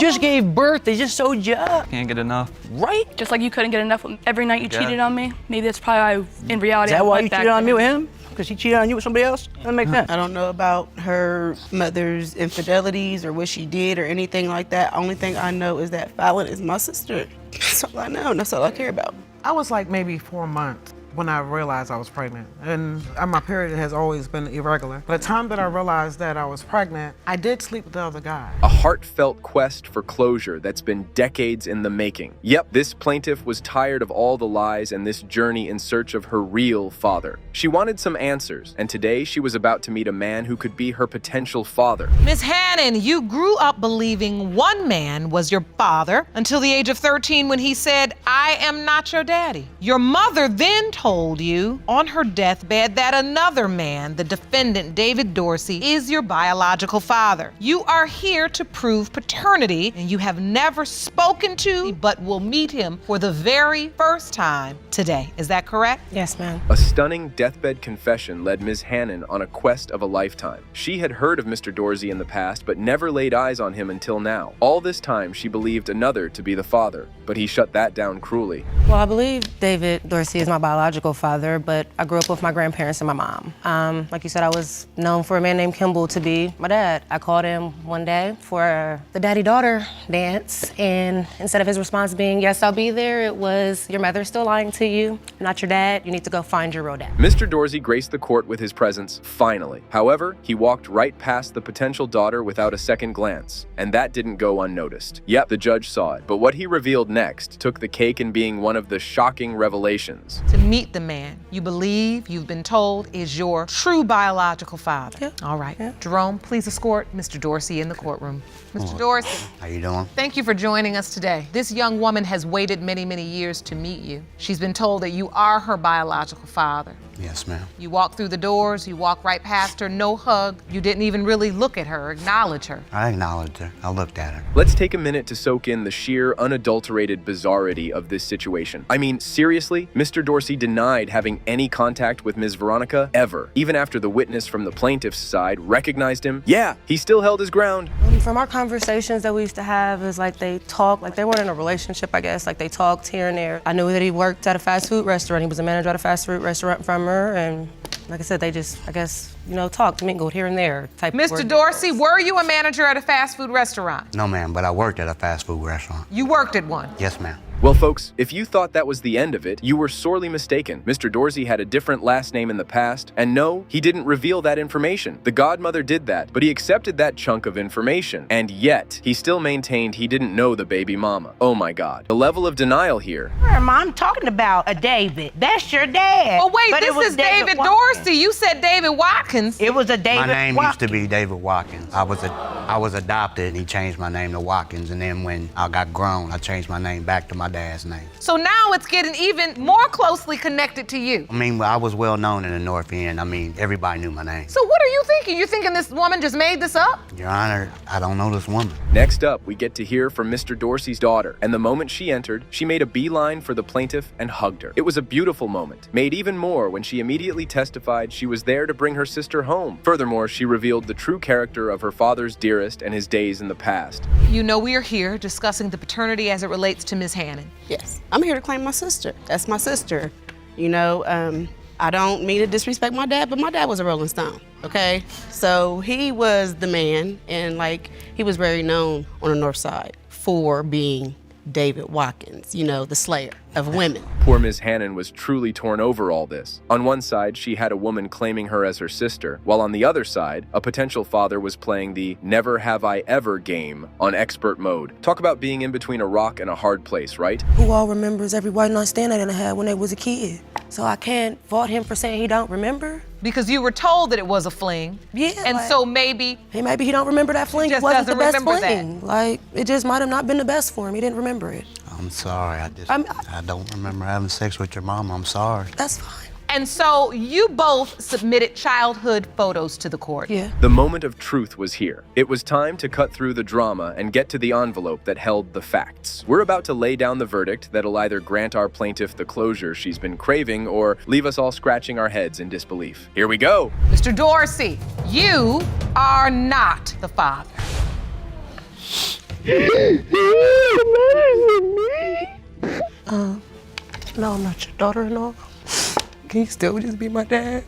Just gave birth, they just sewed you up. Can't get enough. Right? Just like you couldn't get enough every night you Yeah. cheated on me. Maybe that's probably why, in reality, Is that I why like you that cheated on me guy. with him? Because he cheated on you with somebody else? That makes sense. I don't know about her mother's infidelities or what she did or anything like that. Only thing I know is that Fallon is my sister. That's all I know, and that's all I care about. I was like maybe 4 months when I realized I was pregnant. And my period has always been irregular. By the time that I realized that I was pregnant, I did sleep with the other guy. A heartfelt quest for closure that's been decades in the making. Yep, this plaintiff was tired of all the lies and this journey in search of her real father. She wanted some answers, and today she was about to meet a man who could be her potential father. Ms. Hannon, you grew up believing one man was your father until the age of 13 when he said, "I am not your daddy." Your mother then told you on her deathbed that another man, the defendant David Dorsey, is your biological father. You are here to prove paternity, and you have never spoken to but will meet him for the very first time today. Is that correct? Yes, ma'am. A stunning deathbed confession led Ms. Hannon on a quest of a lifetime. She had heard of Mr. Dorsey in the past, but never laid eyes on him until now. All this time, she believed another to be the father, but he shut that down cruelly. Well, I believe David Dorsey is my biological father, but I grew up with my grandparents and my mom. Like you said, I was known for a man named Kimball to be my dad. I called him one day for the daddy-daughter dance, and instead of his response being, "Yes, I'll be there," it was, "Your mother's still lying to you. I'm not your dad. You need to go find your real dad." Mr. Dorsey graced the court with his presence, finally. However, he walked right past the potential daughter without a second glance, and that didn't go unnoticed. Yep, the judge saw it, but what he revealed next took the cake in being one of the shocking revelations. To meet the man you believe, you've been told, is your true biological father. Yeah. All right. Yeah. Jerome, please escort Mr. Dorsey in the courtroom. Mr. Dorsey. How you doing? Thank you for joining us today. This young woman has waited many, many years to meet you. She's been told that you are her biological father. Yes, ma'am. You walked through the doors, you walked right past her, no hug. You didn't even really look at her, acknowledge her. I acknowledged her. I looked at her. Let's take a minute to soak in the sheer, unadulterated bizarrity of this situation. I mean, seriously, Mr. Dorsey denied having any contact with Ms. Veronica ever. Even after the witness from the plaintiff's side recognized him, yeah, he still held his ground. From our conversations that we used to have is like they talked, like they weren't in a relationship, I guess. Like they talked here and there. I knew that he worked at a fast food restaurant. He was a manager at a fast food restaurant from her, and like I said, they just, I guess, talked, mingled here and there type of Mr. word. Dorsey, were you a manager at a fast food restaurant? No, ma'am, but I worked at a fast food restaurant. You worked at one? Yes, ma'am. Well, folks, if you thought that was the end of it, you were sorely mistaken. Mr. Dorsey had a different last name in the past, and no, he didn't reveal that information. The godmother did that, but he accepted that chunk of information, and yet, he still maintained he didn't know the baby mama. Oh my God. The level of denial here. I'm talking about a David. That's your dad. Oh wait, But it this was is David Watkins. Dorsey. You said David Watkins. It was a David My name Watkins. used to be David Watkins. I was adopted, and he changed my name to Watkins, and then when I got grown, I changed my name back to my dad's name. So now it's getting even more closely connected to you. I mean, I was well known in the North End. I mean, everybody knew my name. So what are you thinking? You thinking this woman just made this up? Your Honor, I don't know this woman. Next up, we get to hear from Mr. Dorsey's daughter, and the moment she entered, she made a beeline for the plaintiff and hugged her. It was a beautiful moment, made even more when she immediately testified she was there to bring her sister home. Furthermore, she revealed the true character of her father's dearest and his days in the past. You know we are here discussing the paternity as it relates to Ms. Hannon. Yes, I'm here to claim my sister. That's my sister. I don't mean to disrespect my dad, but my dad was a Rolling Stone, okay? So he was the man, and he was very known on the North Side for being David Watkins, the slayer of women. Poor Ms. Hannon was truly torn over all this. On one side, she had a woman claiming her as her sister, while on the other side, a potential father was playing the never have I ever game on expert mode. Talk about being in between a rock and a hard place, right? Who all remembers every white night stand that I had when they was a kid? So I can't fault him for saying he don't remember. Because you were told that it was a fling. Yeah. And so maybe he don't remember that fling. He It just wasn't the doesn't best remember fling. that. It just might have not been the best for him. He didn't remember it. I'm sorry. I don't remember having sex with your mom. I'm sorry. That's fine. And so you both submitted childhood photos to the court. Yeah. The moment of truth was here. It was time to cut through the drama and get to the envelope that held the facts. We're about to lay down the verdict that'll either grant our plaintiff the closure she's been craving or leave us all scratching our heads in disbelief. Here we go. Mr. Dorsey, you are not the father. No, I'm not your daughter-in-law. Can you still just be my dad?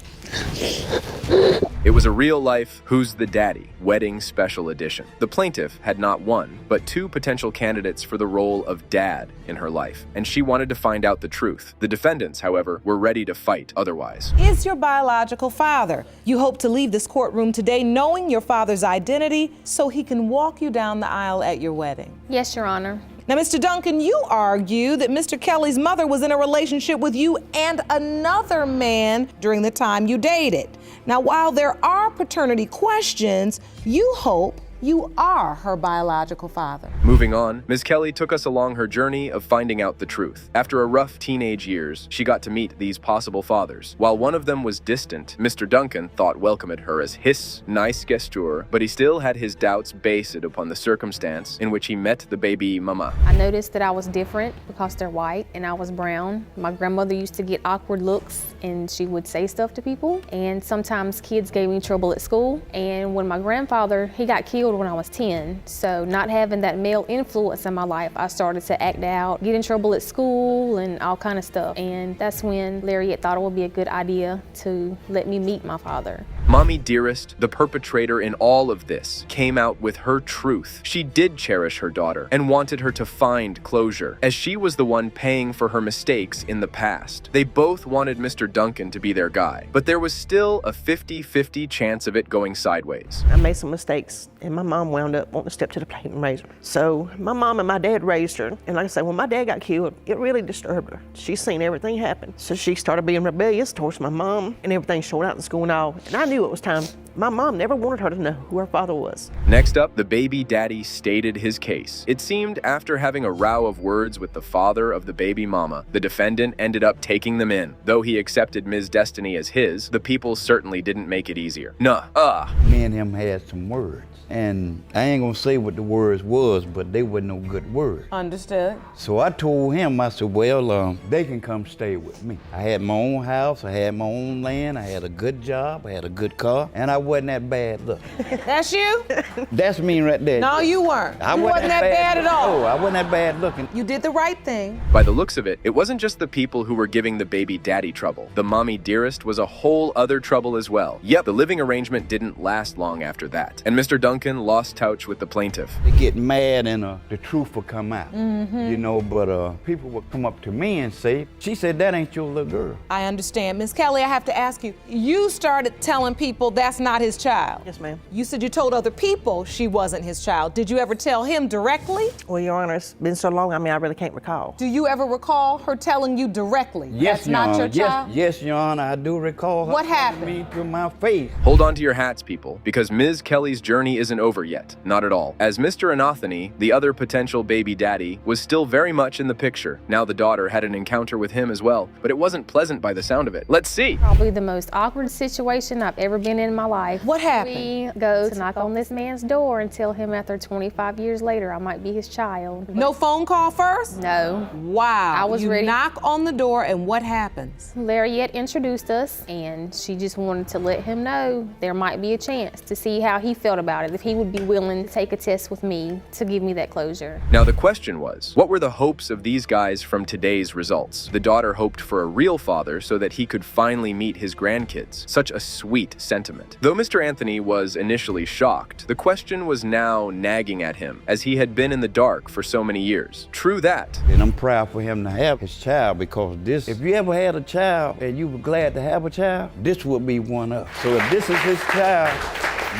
It was a real-life Who's the Daddy wedding special edition. The plaintiff had not one, but two potential candidates for the role of dad in her life, and she wanted to find out the truth. The defendants, however, were ready to fight otherwise. Is your biological father. You hope to leave this courtroom today knowing your father's identity so he can walk you down the aisle at your wedding. Yes, Your Honor. Now, Mr. Duncan, you argue that Mr. Kelly's mother was in a relationship with you and another man during the time you dated. Now, while there are paternity questions, you hope you are her biological father. Moving on, Ms. Kelly took us along her journey of finding out the truth. After a rough teenage years, she got to meet these possible fathers. While one of them was distant, Mr. Duncan thought welcomed her as his nice gesture, but he still had his doubts based upon the circumstance in which he met the baby mama. I noticed that I was different because they're white and I was brown. My grandmother used to get awkward looks and she would say stuff to people, and sometimes kids gave me trouble at school. And when my grandfather, he got killed when I was 10, so not having that male influence in my life, I started to act out, get in trouble at school and all kind of stuff. And that's when Lariat thought it would be a good idea to let me meet my father. Mommy Dearest, the perpetrator in all of this, came out with her truth. She did cherish her daughter and wanted her to find closure, as she was the one paying for her mistakes in the past. They both wanted Mr. Duncan to be their guy, but there was still a 50-50 chance of it going sideways. I made some mistakes, and my mom wound up wanting to step to the plate and raise her. So my mom and my dad raised her, and like I said, when my dad got killed, it really disturbed her. She's seen everything happen, so she started being rebellious towards my mom, and everything showed out in school and all, and I knew it was time. My mom never wanted her to know who her father was. Next up, the baby daddy stated his case. It seemed after having a row of words with the father of the baby mama, the defendant ended up taking them in. Though he accepted Ms. Destiny as his, the people certainly didn't make it easier. Me and him had some words. And I ain't gonna say what the words was, but they were no good words. Understood. So I told him, I said, well, they can come stay with me. I had my own house, I had my own land, I had a good job, I had a good car, and I wasn't that bad looking. That's you? That's me right there. No, you weren't. I You wasn't that bad at all. No, I wasn't that bad looking. You did the right thing. By the looks of it, it wasn't just the people who were giving the baby daddy trouble. The mommy dearest was a whole other trouble as well. Yep, the living arrangement didn't last long after that, and Mr. Duncan lost touch with the plaintiff. They get mad and the truth will come out, you know, but people would come up to me and say, she said, that ain't your little girl. I understand. Ms. Kelly, I have to ask you, you started telling people that's not his child. Yes, ma'am. You said you told other people she wasn't his child. Did you ever tell him directly? Well, Your Honor, it's been so long, I really can't recall. Do you ever recall her telling you directly Yes, that's not your child? Yes, Your Honor, I do recall her What telling happened? me to my face. Hold on to your hats, people, because Ms. Kelly's journey isn't over yet. Not at all. As Mr. Anathony, the other potential baby daddy, was still very much in the picture. Now the daughter had an encounter with him as well, but it wasn't pleasant by the sound of it. Let's see. Probably the most awkward situation I've ever been in my life. What happened? We go to knock on this man's door and tell him after 25 years later I might be his child. No phone call first? No. Wow. I was you ready. knock on the door and what happens? Lariat introduced us and she just wanted to let him know there might be a chance to see how he felt about it, if he would be willing to take a test with me to give me that closure. Now the question was, what were the hopes of these guys from today's results? The daughter hoped for a real father so that he could finally meet his grandkids. Such a sweet sentiment. Though Mr. Anthony was initially shocked, the question was now nagging at him, as he had been in the dark for so many years. True that. And I'm proud for him to have his child, because this, if you ever had a child and you were glad to have a child, this would be one up. So if this is his child,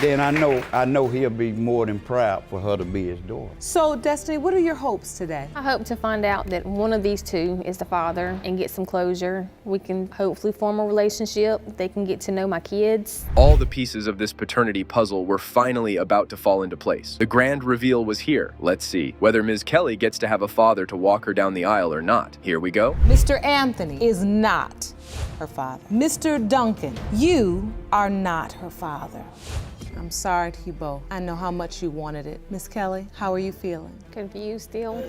then I know he'll be more than proud for her to be his daughter. So, Destiny, what are your hopes today? I hope to find out that one of these two is the father and get some closure. We can hopefully form a relationship. They can get to know my kids. All the pieces of this paternity puzzle were finally about to fall into place. The grand reveal was here. Let's see whether Ms. Kelly gets to have a father to walk her down the aisle or not. Here we go. Mr. Anthony is not her father. Mr. Duncan, you are not her father. I'm sorry to you both. I know how much you wanted it. Miss Kelly, how are you feeling? Confused still.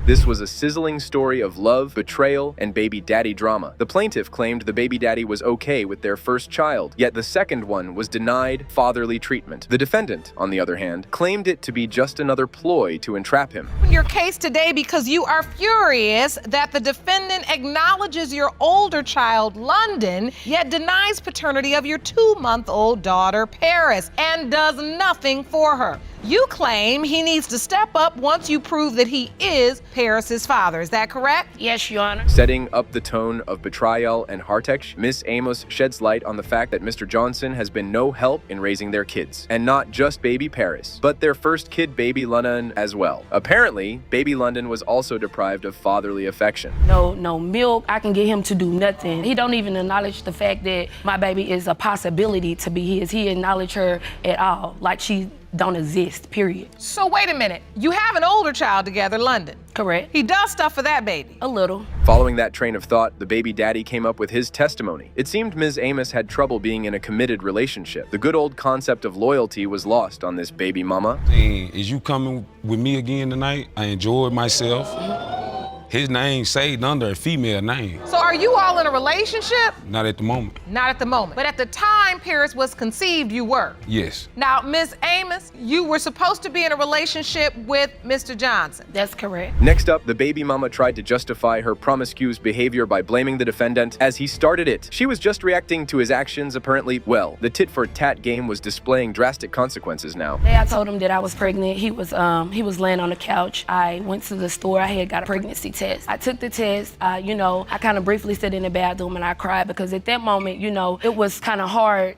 This was a sizzling story of love, betrayal, and baby daddy drama. The plaintiff claimed the baby daddy was okay with their first child, yet the second one was denied fatherly treatment. The defendant, on the other hand, claimed it to be just another ploy to entrap him. Your case today because you are furious that the defendant acknowledges your older child, London, yet denies paternity of your 2-month-old daughter, Paris, and does nothing for her. You claim he needs to step up once you prove that he is Paris's father. Is that correct? Yes, Your Honor. Setting up the tone of betrayal and heartache, Miss Amos sheds light on the fact that Mr. Johnson has been no help in raising their kids. And not just baby Paris, but their first kid, baby London, as well. Apparently, baby London was also deprived of fatherly affection. No milk. I can get him to do nothing. He don't even acknowledge the fact that my baby is a possibility to be his. He acknowledge her at all, like she don't exist, period. So wait a minute. You have an older child together, London. Correct. He does stuff for that baby. A little. Following that train of thought, the baby daddy came up with his testimony. It seemed Ms. Amos had trouble being in a committed relationship. The good old concept of loyalty was lost on this baby mama. Is you coming with me again tonight? I enjoyed myself. His name saved under a female name. So are you all in a relationship? Not at the moment. Not at the moment. But at the time Paris was conceived, you were. Yes. Now, Ms. Amos, you were supposed to be in a relationship with Mr. Johnson. That's correct. Next up, the baby mama tried to justify her promiscuous behavior by blaming the defendant as he started it. She was just reacting to his actions, apparently. Well, the tit-for-tat game was displaying drastic consequences now. The day I told him that I was pregnant, he was laying on the couch. I went to the store. I had got a pregnancy test. I took the test. I kind of briefly stood in the bathroom and I cried because at that moment, it was kind of hard,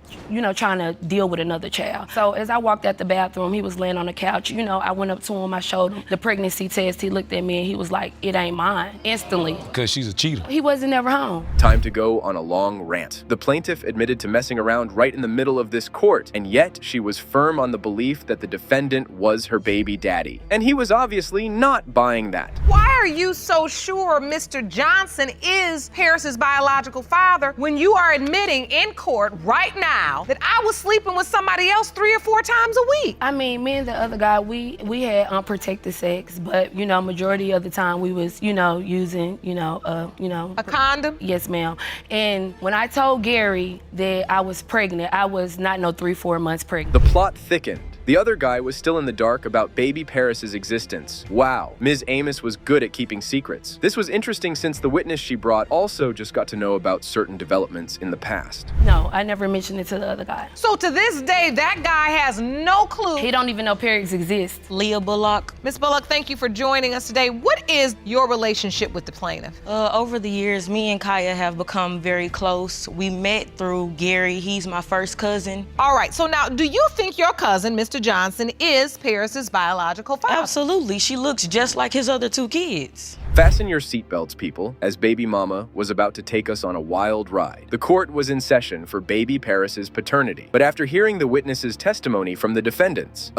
trying to deal with another child. So as I walked out the bathroom, he was laying on the couch. I went up to him, I showed him the pregnancy test. He looked at me and he was like, "It ain't mine," instantly. Because she's a cheater. He wasn't ever home. Time to go on a long rant. The plaintiff admitted to messing around right in the middle of this court, and yet she was firm on the belief that the defendant was her baby daddy. And he was obviously not buying that. Why are you so sure Mr. Johnson is Paris's biological father when you are admitting in court right now that I was sleeping with somebody else 3 or 4 times a week? I mean, me and the other guy, we had unprotected sex, but majority of the time we was, using, a condom? Yes, ma'am. And when I told Gary that I was pregnant, I was not 3-4 months pregnant. The plot thickened. The other guy was still in the dark about baby Paris's existence. Wow, Ms. Amos was good at keeping secrets. This was interesting since the witness she brought also just got to know about certain developments in the past. No, I never mentioned it to the other guy. So to this day, that guy has no clue. He don't even know Paris exists. Leah Bullock. Ms. Bullock, thank you for joining us today. What is your relationship with the plaintiff? Over the years, me and Kaya have become very close. We met through Gary. He's my first cousin. All right, so now, do you think your cousin, Mr. Johnson, is Paris's biological father? Absolutely. She looks just like his other 2 kids. Fasten your seatbelts, people, as baby mama was about to take us on a wild ride. The court was in session for baby Paris's paternity. But after hearing the witness's testimony from the defendants,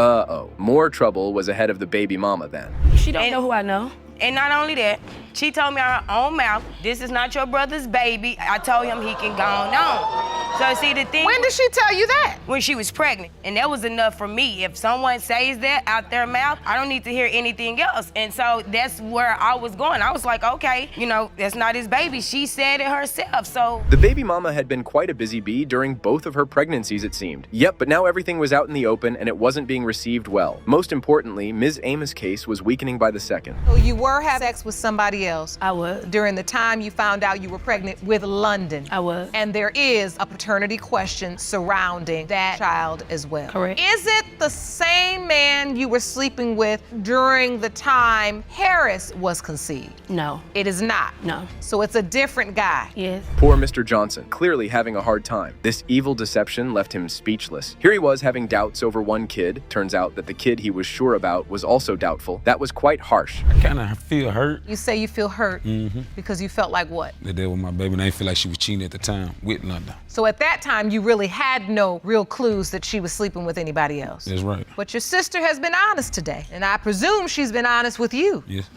more trouble was ahead of the baby mama then. She don't know who I know. And not only that, she told me out her own mouth, "This is not your brother's baby." I told him he can go on. So see the thing. When did she tell you that? When she was pregnant. And that was enough for me. If someone says that out their mouth, I don't need to hear anything else. And so that's where I was going. I was like, okay, that's not his baby. She said it herself, so. The baby mama had been quite a busy bee during both of her pregnancies, it seemed. Yep, but now everything was out in the open and it wasn't being received well. Most importantly, Ms. Amos' case was weakening by the second. So you were having sex with somebody else. I was. During the time you found out you were pregnant with London. I was. And there is a paternity question surrounding that child as well. Correct. Is it the same man you were sleeping with during the time Paris was conceived? No. It is not? No. So it's a different guy? Yes. Poor Mr. Johnson, clearly having a hard time. This evil deception left him speechless. Here he was having doubts over one kid. Turns out that the kid he was sure about was also doubtful. That was quite harsh. I kind of feel hurt. You say you feel hurt because you felt like what? That was my baby, and I didn't feel like she was cheating at the time with London. So at that time, you really had no real clues that she was sleeping with anybody else. That's right. But your sister has been honest today, and I presume she's been honest with you. Yes.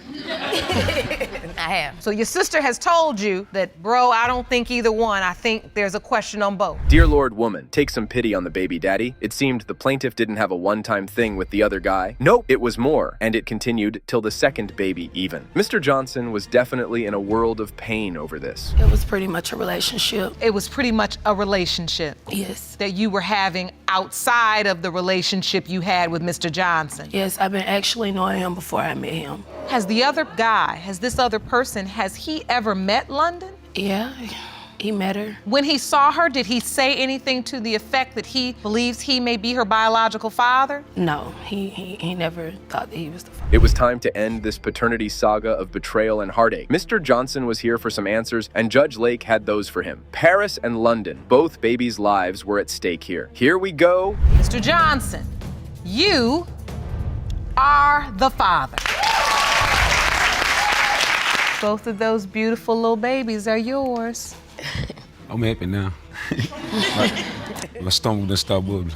I have. So your sister has told you that, bro, I don't think either one. I think there's a question on both. Dear Lord woman, take some pity on the baby daddy. It seemed the plaintiff didn't have a one-time thing with the other guy. Nope, it was more, and it continued till the second baby even. Mr. Johnson was definitely in a world of pain over this. It was pretty much a relationship. It was pretty much a relationship. Yes. That you were having outside of the relationship you had with Mr. Johnson. Yes, I've been actually knowing him before I met him. Has the other guy, has this other person, has he ever met London? Yeah, he met her. When he saw her, did he say anything to the effect that he believes he may be her biological father? No, he never thought that he was the father. It was time to end this paternity saga of betrayal and heartache. Mr. Johnson was here for some answers, and Judge Lake had those for him. Paris and London, both babies' lives were at stake here. Here we go. Mr. Johnson, you are the father. Both of those beautiful little babies are yours. I'm happy now. My stomach done stopped bubbling.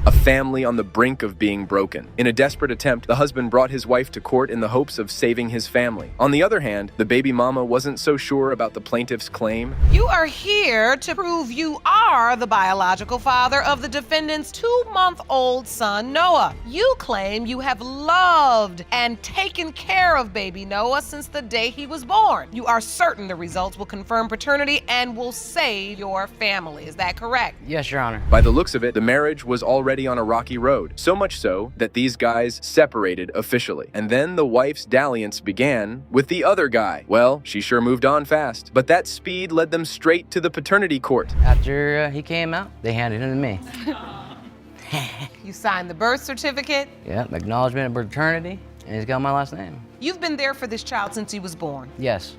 A family on the brink of being broken. In a desperate attempt, the husband brought his wife to court in the hopes of saving his family. On the other hand, the baby mama wasn't so sure about the plaintiff's claim. You are here to prove you are the biological father of the defendant's 2-month-old son, Noah. You claim you have loved and taken care of baby Noah since the day he was born. You are certain the results will confirm paternity and will save your family. Is that correct? Yes, Your Honor. By the looks of it, the marriage was already on a rocky road. So much so that these guys separated officially. And then the wife's dalliance began with the other guy. Well, she sure moved on fast. But that speed led them straight to the paternity court. After he came out, they handed him to me. You signed the birth certificate. Yeah, acknowledgement of paternity, and he's got my last name. You've been there for this child since he was born. Yes.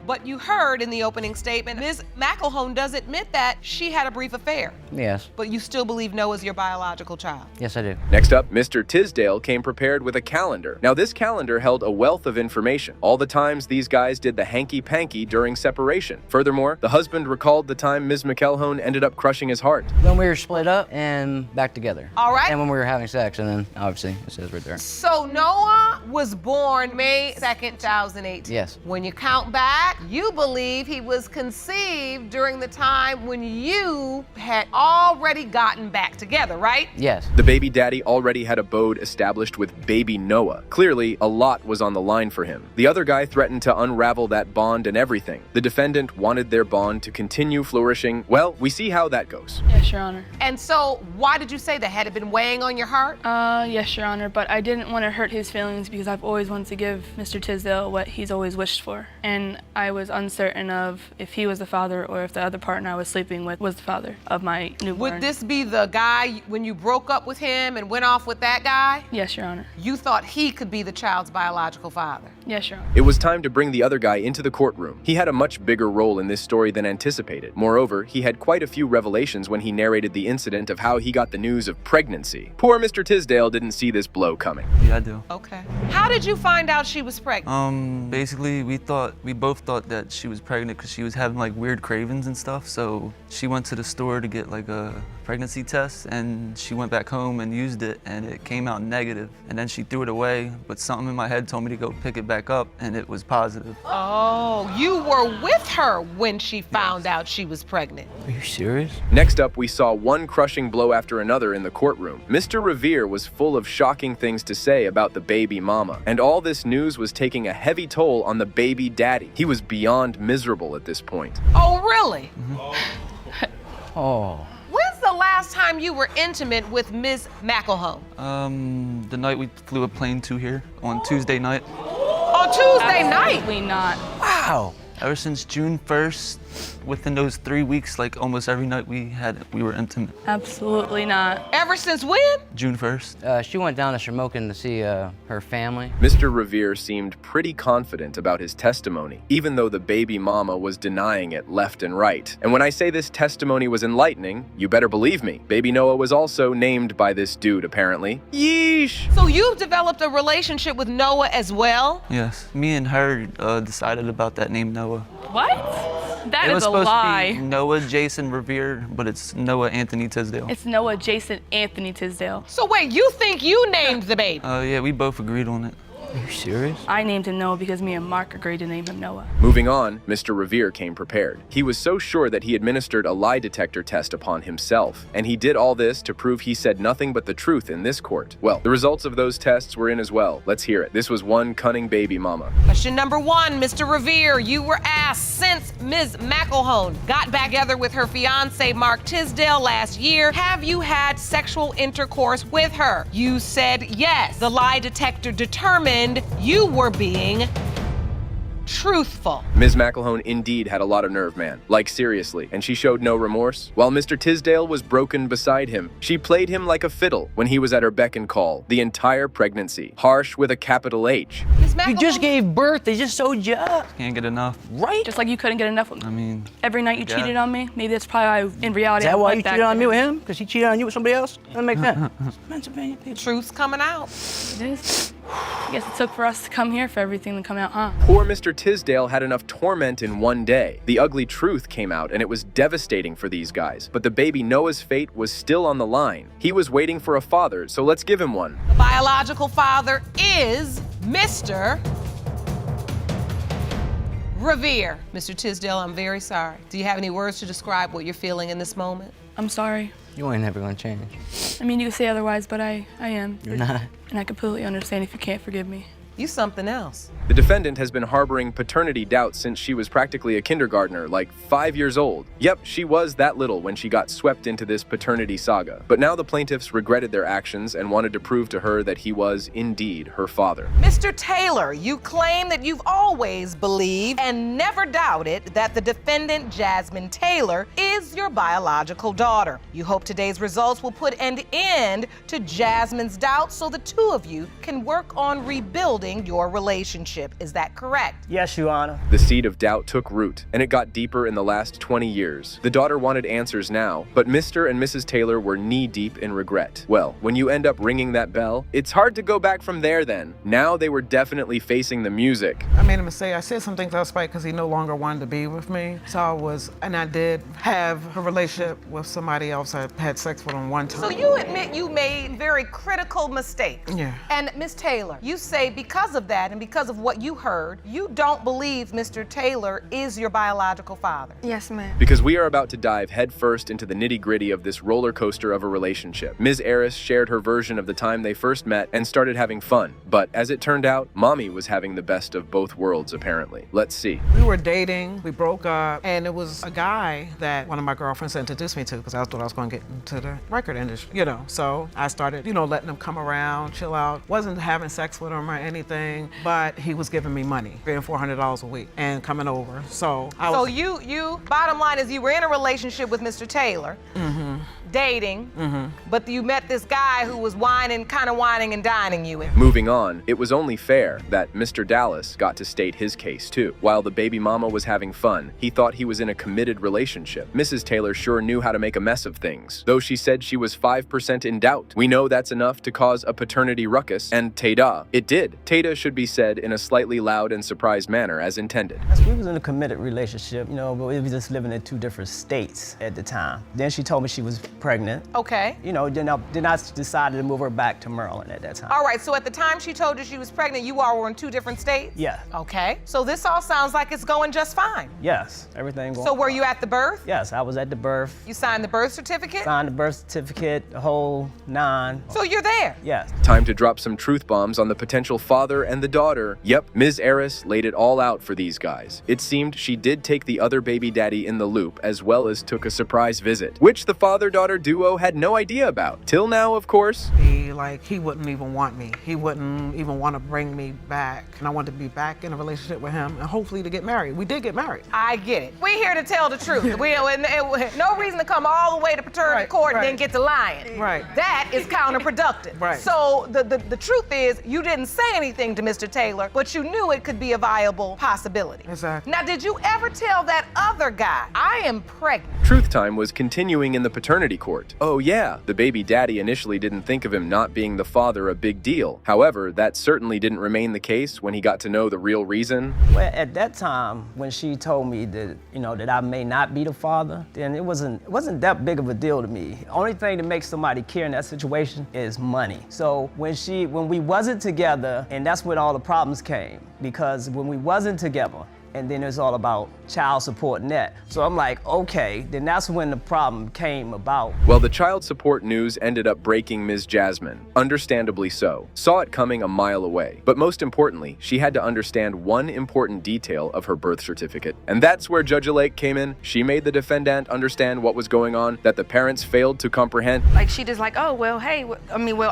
But you heard in the opening statement, Ms. McElhone does admit that she had a brief affair. Yes. But you still believe Noah's your biological child. Yes, I do. Next up, Mr. Tisdale came prepared with a calendar. Now, this calendar held a wealth of information. All the times these guys did the hanky-panky during separation. Furthermore, the husband recalled the time Ms. McElhone ended up crushing his heart. When we were split up and back together. All right. And when we were having sex, and then obviously it says right there. So Noah was born May 2nd, 2018. Yes. When you count back, you believe he was conceived during the time when you had already gotten back together, right? Yes. The baby daddy already had a abode established with baby Noah. Clearly, a lot was on the line for him. The other guy threatened to unravel that bond and everything. The defendant wanted their bond to continue flourishing. Well, we see how that goes. Yes, Your Honor. And so why did you say that? Had it been weighing on your heart? Yes, Your Honor, but I didn't want to hurt his feelings because I've always wanted to give Mr. Tisdale what he's always wished for. And I was uncertain of if he was the father or if the other partner I was sleeping with was the father of my newborn. Would this be the guy when you broke up with him and went off with that guy? Yes, Your Honor. You thought he could be the child's biological father? Yes, Your Honor. It was time to bring the other guy into the courtroom. He had a much bigger role in this story than anticipated. Moreover, he had quite a few revelations when he narrated the incident of how he got the news of pregnancy. Poor Mr. Tisdale didn't see this blow coming. Yeah, I do. Okay. How did you find out she was pregnant? Basically, we both thought that she was pregnant because she was having like weird cravings and stuff. So she went to the store to get like a pregnancy test, and she went back home and used it, and it came out negative. And then she threw it away, but something in my head told me to go pick it back up, and it was positive. Oh, you were with her when she found out she was pregnant. Are you serious? Next up, we saw one crushing blow after another in the courtroom. Mr. Revere was full of shocking things to say about the baby mama, and all this news was taking a heavy toll on the baby daddy. He was beyond miserable at this point. Oh, really? Oh. When's the last time you were intimate with Ms. McElhone? The night we flew a plane to here on Tuesday night. On Tuesday night? Absolutely not. Wow. Ever since June 1st, within those 3 weeks, like almost every night we were intimate. Absolutely not. Ever since when? June 1st. She went down to Shamokin to see her family. Mr. Revere seemed pretty confident about his testimony, even though the baby mama was denying it left and right. And when I say this testimony was enlightening, you better believe me. Baby Noah was also named by this dude, apparently. Yeesh! So you've developed a relationship with Noah as well? Yes. Me and her decided about that name, Noah. What? That It is was a supposed lie. to be Noah Jason Revere, but it's Noah Anthony Tisdale. It's Noah Jason Anthony Tisdale. So wait, you think you named the baby? Yeah, we both agreed on it. Are you serious? I named him Noah because me and Mark agreed to name him Noah. Moving on, Mr. Revere came prepared. He was so sure that he administered a lie detector test upon himself, and he did all this to prove he said nothing but the truth in this court. Well, the results of those tests were in as well. Let's hear it. This was one cunning baby mama. Question number 1, Mr. Revere, you were asked, since Ms. McElhone got back together with her fiance Mark Tisdale last year, have you had sexual intercourse with her? You said yes. The lie detector determined you were being truthful. Ms. McElhone indeed had a lot of nerve, man. Like, seriously. And she showed no remorse. While Mr. Tisdale was broken beside him, she played him like a fiddle when he was at her beck and call the entire pregnancy. Harsh with a capital H. You just gave birth. They just sewed you up. Can't get enough. Right? Just like you couldn't get enough of me. I mean, Every night you yeah. cheated on me. Maybe that's probably why, in reality, Is that I why went you back cheated to on me him. with him? Because he cheated on you with somebody else? Doesn't make sense. Pennsylvania people. Truth's coming out. It is. I guess it took for us to come here for everything to come out, huh? Poor Mr. Tisdale had enough torment in one day. The ugly truth came out, and it was devastating for these guys. But the baby Noah's fate was still on the line. He was waiting for a father, so let's give him one. The biological father is Mr. Revere. Mr. Tisdale, I'm very sorry. Do you have any words to describe what you're feeling in this moment? I'm sorry. You ain't never gonna change. I mean, you can say otherwise, but I am. You're not. And I completely understand if you can't forgive me. You something else. The defendant has been harboring paternity doubts since she was practically a kindergartner, like 5 years old. Yep, she was that little when she got swept into this paternity saga. But now the plaintiffs regretted their actions and wanted to prove to her that he was indeed her father. Mr. Taylor, you claim that you've always believed and never doubted that the defendant, Jasmine Taylor, is your biological daughter. You hope today's results will put an end to Jasmine's doubts so the two of you can work on rebuilding your relationship. Is that correct? Yes, Your Honor. The seed of doubt took root, and it got deeper in the last 20 years. The daughter wanted answers now, but Mr. and Mrs. Taylor were knee-deep in regret. Well, when you end up ringing that bell, it's hard to go back from there then. Now they were definitely facing the music. I made a mistake. I said some things out of spite because he no longer wanted to be with me. So I did have a relationship with somebody else. I had sex with him one time. So you admit you made very critical mistakes. Yeah. And Ms. Taylor, you say because of that and because of what you heard, you don't believe Mr. Taylor is your biological father. Yes, ma'am. Because we are about to dive headfirst into the nitty-gritty of this roller coaster of a relationship. Ms. Aris shared her version of the time they first met and started having fun. But as it turned out, Mommy was having the best of both worlds, apparently. Let's see. We were dating, we broke up, and it was a guy that one of my girlfriends introduced me to because I thought I was going to get into the record industry, So I started, letting him come around, chill out. Wasn't having sex with him or anything, but he was giving me money, paying $400 a week and coming over. So you bottom line is you were in a relationship with Mr. Taylor, dating, but you met this guy who was kind of whining and dining you. Moving on, it was only fair that Mr. Dallas got to state his case too. While the baby mama was having fun, he thought he was in a committed relationship. Mrs. Taylor sure knew how to make a mess of things. Though she said she was 5% in doubt, we know that's enough to cause a paternity ruckus, and Teda, it did. Teda should be said in a slightly loud and surprised manner as intended. We was in a committed relationship, but we was just living in 2 different states at the time. Then she told me she was pregnant. Okay. Then I decided to move her back to Maryland at that time. All right, so at the time she told you she was pregnant, you all were in 2 different states? Yeah. Okay, so this all sounds like it's going just fine. Yes, everything going So were you at the birth? Yes, I was at the birth. You signed the birth certificate? Signed the birth certificate, the whole 9. So you're there? Yes. Time to drop some truth bombs on the potential father and the daughter. Yep, Ms. Aris laid it all out for these guys. It seemed she did take the other baby daddy in the loop, as well as took a surprise visit, which the father-daughter duo had no idea about. Till now, of course. He wouldn't even want me. He wouldn't even want to bring me back. And I wanted to be back in a relationship with him and hopefully to get married. We did get married. I get it. We're here to tell the truth. No reason to come all the way to paternity court and then get to lying. Right. That is counterproductive. Right. So the truth is you didn't say anything to Mr. Taylor, but you knew it could be a viable possibility. Exactly. Now, did you ever tell that other guy, I am pregnant? Truth time was continuing in the paternity paternity court. Oh yeah, the baby daddy initially didn't think of him not being the father a big deal. However, that certainly didn't remain the case when he got to know the real reason. Well, at that time, when she told me that, that I may not be the father, then it wasn't that big of a deal to me. The only thing that makes somebody care in that situation is money. So when we wasn't together, and that's when all the problems came, because when we wasn't together, and then it's all about child support net. So I'm like, okay, then that's when the problem came about. Well, the child support news ended up breaking Ms. Jasmine, understandably so. Saw it coming a mile away. But most importantly, she had to understand one important detail of her birth certificate. And that's where Judge Alake came in. She made the defendant understand what was going on, that the parents failed to comprehend. Like, she just like, oh, well, hey,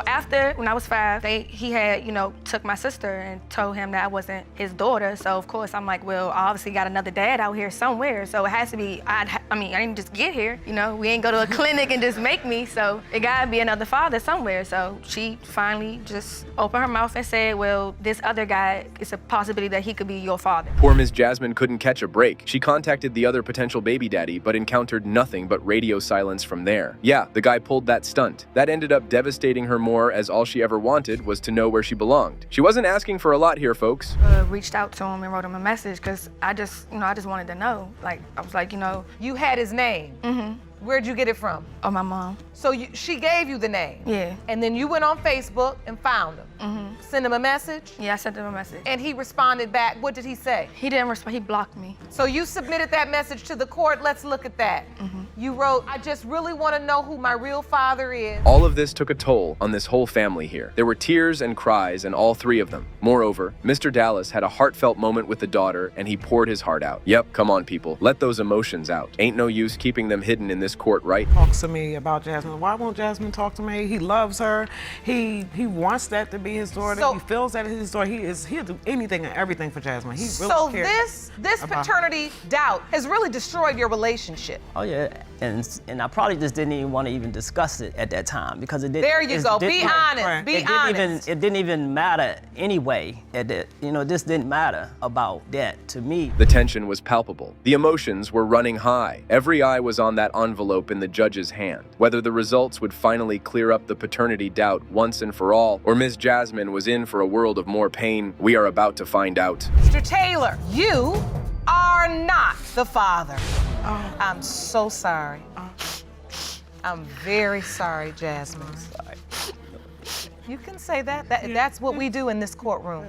after, when I was 5, he had, took my sister and told him that I wasn't his daughter. So, of course, I'm like, well, I obviously got another dad out here somewhere, so it has to be, I didn't just get here, we ain't go to a clinic and just make me, so it gotta be another father somewhere. So she finally just opened her mouth and said, well, this other guy, it's a possibility that he could be your father. Poor Ms. Jasmine couldn't catch a break. She contacted the other potential baby daddy, but encountered nothing but radio silence from there. Yeah, the guy pulled that stunt. That ended up devastating her more, as all she ever wanted was to know where she belonged. She wasn't asking for a lot here, folks. Reached out to him and wrote him a message, because I just wanted to know. Like, I was like, You had his name? Mm-hmm. Where'd you get it from? Oh, my mom. So she gave you the name? Yeah. And then you went on Facebook and found him? Mm-hmm. Sent him a message? Yeah, I sent him a message. And he responded back. What did he say? He didn't respond. He blocked me. So you submitted that message to the court. Let's look at that. Mm-hmm. You wrote, I just really want to know who my real father is. All of this took a toll on this whole family here. There were tears and cries in all 3 of them. Moreover, Mr. Dallas had a heartfelt moment with the daughter, and he poured his heart out. Yep, come on, people. Let those emotions out. Ain't no use keeping them hidden in this court, right? Talks to me about Jasmine. Why won't Jasmine talk to me? He loves her. He wants that to be his daughter. So, he feels that it's his daughter. He'll do anything and everything for Jasmine. He really cares. This paternity doubt has really destroyed your relationship. Oh yeah, and I probably just didn't even want to even discuss it at that time, because it didn't. There you go. Be honest. Right. Be honest. It didn't even matter anyway. This didn't matter about that to me. The tension was palpable. The emotions were running high. Every eye was on that envelope in the judge's hand. Whether the results would finally clear up the paternity doubt once and for all, or Ms. Jasmine was in for a world of more pain, we are about to find out. Mr. Taylor, you are not the father. Oh. I'm so sorry. I'm very sorry, Jasmine. You can say that. That's what we do in this courtroom.